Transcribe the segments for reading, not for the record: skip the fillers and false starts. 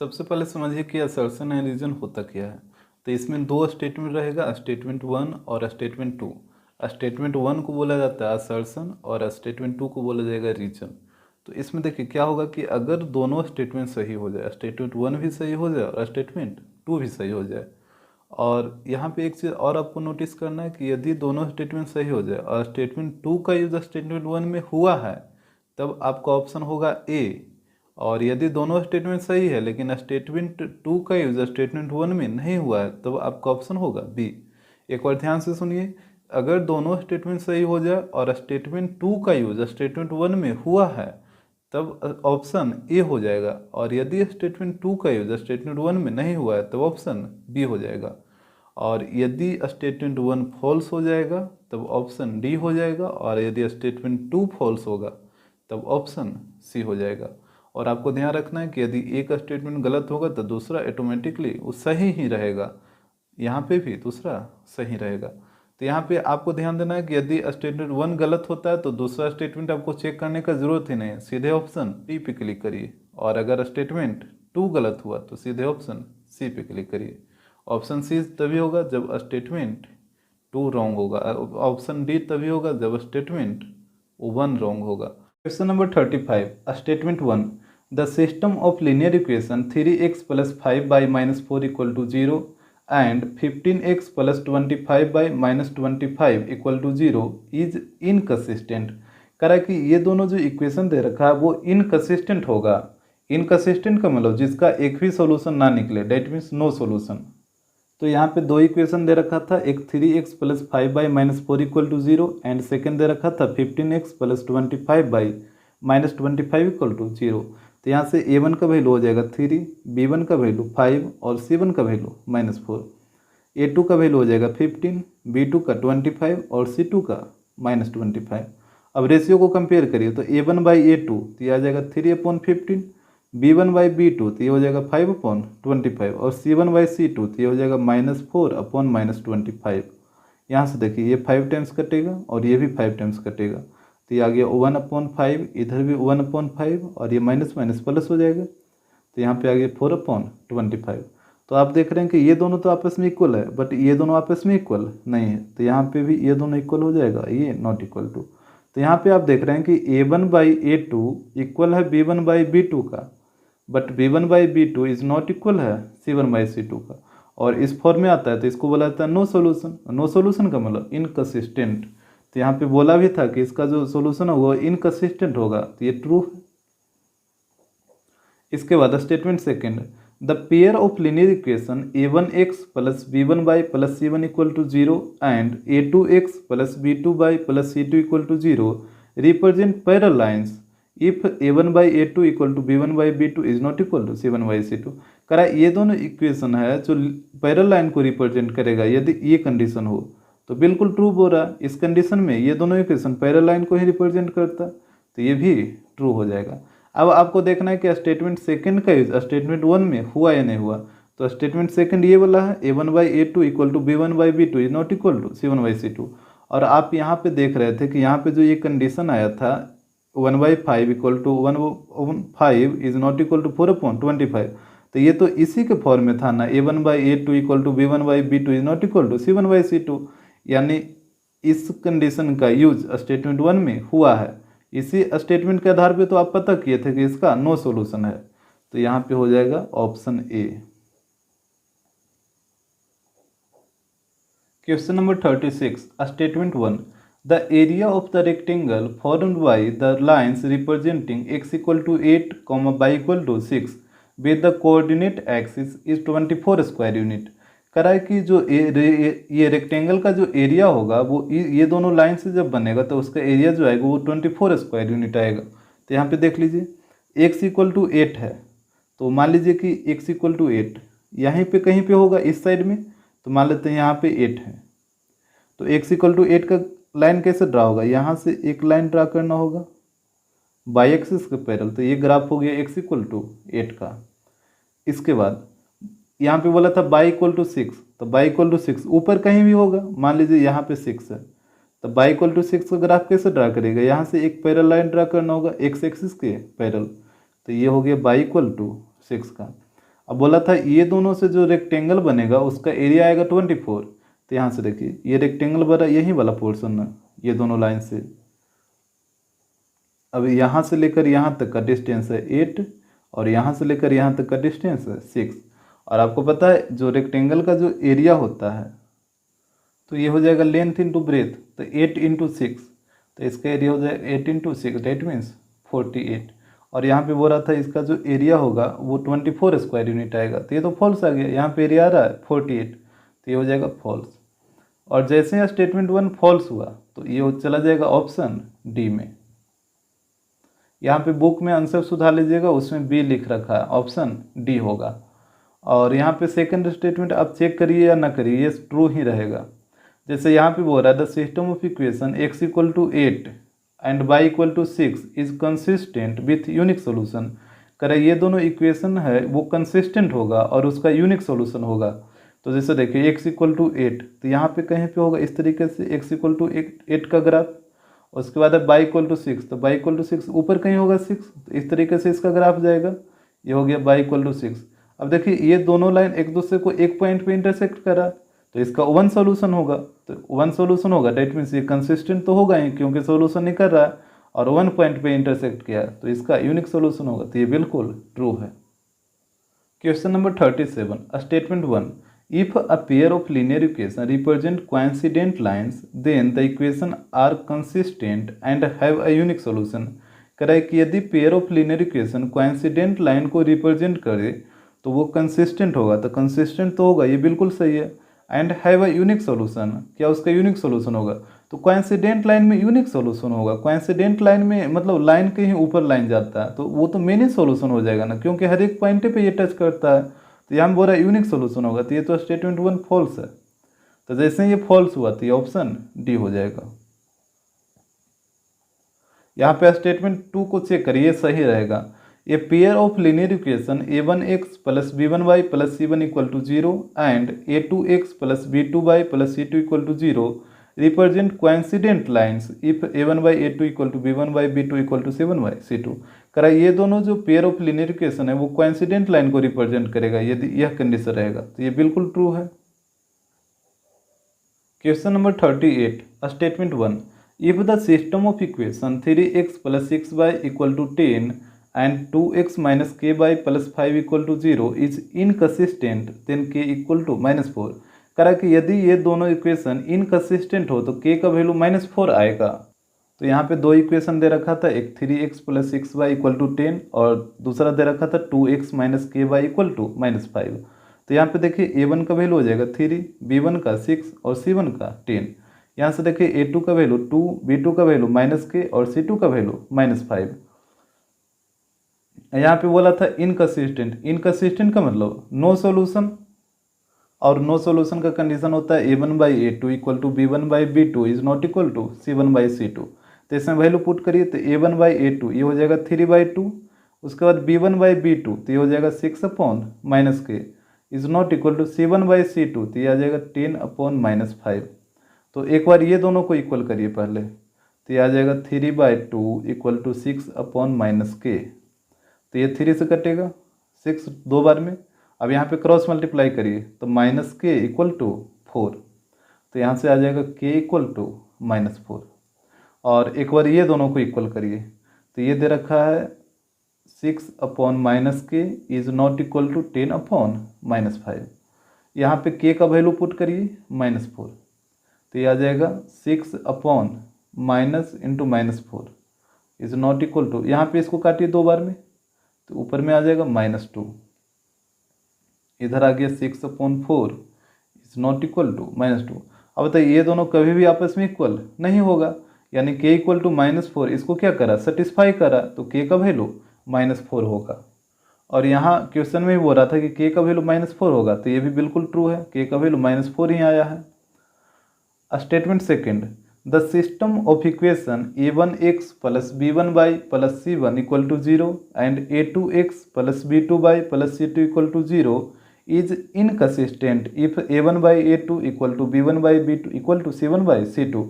सबसे पहले समझिए कि असर्शन एंड रीजन होता क्या है। तो इसमें दो स्टेटमेंट रहेगा, स्टेटमेंट वन और स्टेटमेंट टू। स्टेटमेंट वन को बोला जाता है असर्शन और स्टेटमेंट टू को बोला जाएगा रीजन। तो इसमें देखिए क्या होगा कि अगर दोनों स्टेटमेंट सही हो जाए, स्टेटमेंट वन भी सही हो जाए और स्टेटमेंट टू भी सही हो जाए, और यहाँ पे एक चीज़ और आपको नोटिस करना है कि यदि दोनों स्टेटमेंट सही हो जाए और स्टेटमेंट टू का यूज स्टेटमेंट वन में हुआ है, तब आपका ऑप्शन होगा ए। और यदि दोनों स्टेटमेंट सही है लेकिन स्टेटमेंट टू का यूज स्टेटमेंट वन में नहीं हुआ है, तब आपका ऑप्शन होगा बी। एक बार ध्यान से सुनिए, अगर दोनों स्टेटमेंट सही हो जाए और स्टेटमेंट टू का यूज स्टेटमेंट वन में हुआ है, तब ऑप्शन ए हो जाएगा। और यदि स्टेटमेंट टू का यूज स्टेटमेंट वन में नहीं हुआ है, तब ऑप्शन बी हो जाएगा। और यदि स्टेटमेंट वन फॉल्स हो जाएगा, तब ऑप्शन डी हो जाएगा। और यदि स्टेटमेंट टू फॉल्स होगा, तब ऑप्शन सी हो जाएगा। और आपको ध्यान रखना है कि यदि एक स्टेटमेंट गलत होगा तो दूसरा ऑटोमेटिकली वो सही ही रहेगा, यहाँ पे भी दूसरा सही रहेगा। तो यहाँ पे आपको ध्यान देना है कि यदि स्टेटमेंट वन गलत होता है तो दूसरा स्टेटमेंट आपको चेक करने का जरूरत ही नहीं है, सीधे ऑप्शन डी पे क्लिक करिए। और अगर स्टेटमेंट टू गलत हुआ तो सीधे ऑप्शन सी पे क्लिक करिए। ऑप्शन सी तभी होगा जब स्टेटमेंट टू रॉन्ग होगा, ऑप्शन डी तभी होगा जब स्टेटमेंट वन रॉन्ग होगा। Question number 35, statement one, the system of linear equation 3x + 5y-4 = 0 and 15x + 25y-25 = 0 is inconsistent. कह रहा है कि ये दोनों जो इक्वेशन दे रखा है वो इनकसिस्टेंट होगा। इनकसिस्टेंट का मतलब जिसका एक भी सॉल्यूशन ना निकले, डेट मीन्स नो सॉल्यूशन। तो यहाँ पे दो इक्वेशन दे रखा था, एक 3x + 5y-4 = 0 एंड सेकेंड दे रखा था 15x + 25y-25 = 0। तो यहाँ से a1 का वैल्यू हो जाएगा 3, b1 का वैल्यू 5 और c1 का वैल्यू -4। a2 का वैल्यू हो जाएगा 15, b2 का 25 और c2 का -25। अब रेशियो को कंपेयर करिए तो a1/a2 तो ये आ जाएगा 3/15, b1/b2 तो ये हो जाएगा 5/25 और c1/c2 तो ये हो जाएगा -4/25। यहाँ से देखिए ये 5 टाइम्स कटेगा और ये भी 5 टाइम्स कटेगा, तो ये आ गया 1/5, इधर भी 1/5 और ये माइनस माइनस प्लस हो जाएगा, तो यहाँ पे आ गया 4/25। तो आप देख रहे हैं कि ये दोनों तो आपस में इक्वल है, बट ये दोनों आपस में इक्वल नहीं है, तो यहाँ पे भी ये दोनों इक्वल हो जाएगा, ये नॉट इक्वल टू। तो यहाँ पे आप देख रहे हैं कि a1/a2 इक्वल है b1/b2 का, but b1/b2 is not equal है c1/c2 का। और इस फॉर्म में आता है तो इसको बोला जाता है नो सॉल्यूशन। नो सॉल्यूशन का मतलब इनकसिस्टेंट। तो यहाँ पे बोला भी था कि इसका जो सॉल्यूशन है वो इनकसिस्टेंट होगा, तो ये ट्रू है। इसके बाद statement second, the pair of linear equation a1x + b1y + c1 = 0 and a2x + b2y + c2 = 0 represent parallel lines if a1/a2 = b1/b2 is not equal to c1/c2। करा ये दोनों इक्वेशन है जो पैरेलल लाइन को रिप्रेजेंट करेगा, यदि ये कंडीशन हो तो बिल्कुल ट्रू बोल रहा है। इस कंडीशन में ये दोनों इक्वेशन पैरेलल लाइन को ही रिप्रेजेंट करता है, तो ये भी ट्रू हो जाएगा। अब आपको देखना है कि स्टेटमेंट सेकंड का यूज स्टेटमेंट वन में हुआ या नहीं हुआ। तो स्टेटमेंट सेकंड ये वाला है a1/a2 = b1/b2 is not equal to c1/c2। और आप यहाँ पे देख रहे थे कि यहाँ पे जो ये कंडीशन आया था 1/5 = 1/5 इज नॉट इक्वल टू 4/25, तो ये तो इसी के फॉर्म में था ना, a1/a2 = b1/b2 is not equal to c1/c2। यानी इस कंडीशन का यूज स्टेटमेंट वन में हुआ है। इसी स्टेटमेंट के आधार पे तो आप पता किए थे कि इसका नो सॉल्यूशन है, तो यहाँ पे हो जाएगा option A. Question number 36, statement one, the area of the rectangle formed by the lines representing x = 8, y = 6 with the coordinate axis is 24 square unit. करा है कि जो ये रेक्टेंगल का जो एरिया होगा वो ये दोनों लाइन से जब बनेगा तो उसका एरिया जो आएगा वो 24 स्क्वायर यूनिट आएगा। तो यहाँ पे देख लीजिए x = 8 है, तो मान लीजिए कि x = 8 यहीं पे कहीं पे होगा इस साइड में, तो मान लेते हैं यहाँ पे 8 है। तो x = 8 का लाइन कैसे ड्रा होगा, यहाँ से एक लाइन ड्रा करना होगा बाई एक्सिस के पैरेलल, तो ये ग्राफ हो गया x = 8 का। इसके बाद यहाँ पे बोला था y = 6, तो y = 6 ऊपर कहीं भी होगा, मान लीजिए यहाँ पे 6 है, तो y = 6 का ग्राफ कैसे ड्रा करेगा, यहाँ से एक पैरेलल लाइन ड्रा करना होगा x एक्सिस के पैरेलल, तो ये हो गया y = 6 का। अब बोला था ये दोनों से जो रेक्टेंगल बनेगा उसका एरिया आएगा 24। तो यहाँ से देखिए ये रेक्टेंगल बना यही वाला पोर्शन है, ये दोनों लाइन से। अब यहाँ से लेकर यहाँ तक का डिस्टेंस है 8 और यहाँ से लेकर यहाँ तक का डिस्टेंस है 6। और आपको पता है जो रेक्टेंगल का जो एरिया होता है तो ये हो जाएगा लेंथ इंटू ब्रेथ, तो 8 इंटू 6, तो इसका एरिया हो जाएगा 8 इंटू 6, डेट मीन्स 48। और यहाँ पे बोल रहा था इसका जो एरिया होगा वो 24 स्क्वायर यूनिट आएगा, तो ये तो फॉल्स आ गया, यहाँ पे एरिया आ रहा है 48, तो ये हो जाएगा फॉल्स। और जैसे यहाँ स्टेटमेंट 1 फॉल्स हुआ तो ये चला जाएगा ऑप्शन डी में। यहाँ पे बुक में आंसर सुधार लीजिएगा, उसमें बी लिख रखा है, ऑप्शन डी होगा। और यहाँ पे सेकंड स्टेटमेंट आप चेक करिए या ना करिए, ये ट्रू ही रहेगा। जैसे यहाँ पे बोल रहा है the system of equation x equal to 8 and y equal to 6 is consistent with unique solution. करें ये दोनों इक्वेशन है वो कंसिस्टेंट होगा और उसका यूनिक सोल्यूशन होगा। तो जैसे देखिए x इक्वल टू 8, तो यहाँ पे कहीं पे होगा इस तरीके से x इक्वल टू 8 का ग्राफ। उसके बाद है y इक्वल टू 6, तो y इक्वल टू 6 ऊपर कहीं होगा 6, तो इस तरीके से इसका ग्राफ जाएगा। ये हो गया y इक्वल टू 6। अब देखिए ये दोनों लाइन एक दूसरे को एक पॉइंट पे इंटरसेक्ट करा, तो इसका वन सोल्यूशन होगा। तो वन सोल्यूशन होगा डेट मीन्स ये कंसिस्टेंट तो होगा ही, क्योंकि सोल्यूशन नहीं कर रहा है और वन पॉइंट पे इंटरसेक्ट किया, तो इसका यूनिक सोल्यूशन होगा। तो ये बिल्कुल ट्रू है। Question number 37, statement 1, if a pair of linear equation represent coincident lines then the equation are consistent and have a unique solution. कह रहा है कि यदि pair of linear equation coincident line को रिप्रेजेंट करे तो वो कंसिस्टेंट होगा। तो कंसिस्टेंट तो होगा, ये बिल्कुल सही है। And have a unique solution, क्या उसका यूनिक सोल्यूशन होगा? तो कोइंसिडेंट लाइन में यूनिक सोल्यूशन होगा। कोइंसिडेंट लाइन में मतलब लाइन के ही ऊपर लाइन जाता है, तो वो तो मेन सोल्यूशन हो जाएगा ना, क्योंकि हर एक पॉइंट पे ये टच करता है। तो यहाँ बोल रहा है यूनिक सोल्यूशन होगा, तो ये तो स्टेटमेंट 1 फॉल्स है। तो जैसे ये फॉल्स हुआ तो ये ऑप्शन डी हो जाएगा। यहाँ पे स्टेटमेंट 2 को चेक करिए, सही रहेगा। A pair of linear equation a1x plus b1y plus c1 equal to 0 and a2x plus b2y plus c2 equal to 0 represent coincident lines if a1y a2 equal to b1y b2 equal to c1y c2। करा ये दोनों जो pair of linear equation है वो coincident line को represent करेगा यदि यह कंडीशन रहेगा, तो ये बिल्कुल ट्रू है। Question number 38, statement 1, if the system of equation 3x plus 6y equal to 10 and 2x minus k by plus 5 equal to 0 is inconsistent then k equal to -4। करा कि यदि ये दोनों इक्वेशन इनकंसिस्टेंट हो तो k का value -4 आएगा। तो यहाँ पे दो इक्वेशन दे रखा था, एक 3x plus 6y equal to 10 और दूसरा दे रखा था 2x माइनस के वाई इक्वल टू -5। तो यहाँ पे देखिए a1 का वैल्यू हो जाएगा 3, b1 का 6 और c1 का 10। यहाँ से देखिए a2 का वैल्यू 2, b2 का वैल्यू -k और c2 का वैल्यू -5। यहाँ पे बोला था इनकंसिस्टेंट, इनकंसिस्टेंट का मतलब नो सॉल्यूशन, और नो सॉल्यूशन का कंडीशन होता है a1/a2 equal to b1/b2 is not equal to c1/c2। तो इसमें वैल्यू पुट करिए तो a1/a2 ये हो जाएगा 3/2, उसके बाद b1/b2 तो ये हो जाएगा 6/-k is not equal to c1/c2 तो ये आ जाएगा 10/-5। तो एक बार ये दोनों को इक्वल करिए पहले, तो ये आ जाएगा 3/2 इक्वल टू 6/-k। तो ये 3 से कटेगा, 6 दो बार में। अब यहाँ पे क्रॉस मल्टीप्लाई करिए तो -k इक्वल टू 4, तो यहाँ से आ जाएगा k इक्वल टू -4। और एक बार ये दोनों को इक्वल करिए तो ये दे रखा है 6/-k is not equal to 10/-5। यहाँ पे k का वैल्यू पुट करिए -4, तो ये आ जाएगा 6/-4 इज नॉट इक्वल टू, यहाँ पे इसको काटिए दो बार में तो ऊपर में आ जाएगा -2, इधर आ गया 6/4 इज नॉट इक्वल टू -2। अब बताइए ये दोनों कभी भी आपस में इक्वल नहीं होगा, यानी k इक्वल टू -4 इसको क्या करा, सेटिस्फाई करा, तो k का वैल्यू -4 होगा। और यहाँ क्वेश्चन में भी बोल रहा था कि k का वैल्यू -4 होगा, तो ये भी बिल्कुल ट्रू है, k का वैल्यू -4 ही आया है। Statement second, the system of equation a1x plus b1y plus c1 equal to 0 and a2x plus b2y plus c2 equal to 0 is inconsistent if a1/a2 equal to b1/b2 equal to c1/c2।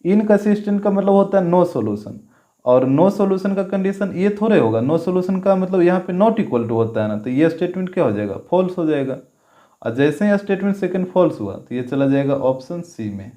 Inconsistent का मतलब होता है no solution, और no solution का condition ये थोड़े होगा, no solution का मतलब यहाँ पे नॉट इक्वल टू होता है ना, तो ये स्टेटमेंट क्या हो जाएगा, फॉल्स हो जाएगा। और जैसे ही स्टेटमेंट सेकंड फॉल्स हुआ तो ये चला जाएगा ऑप्शन सी में।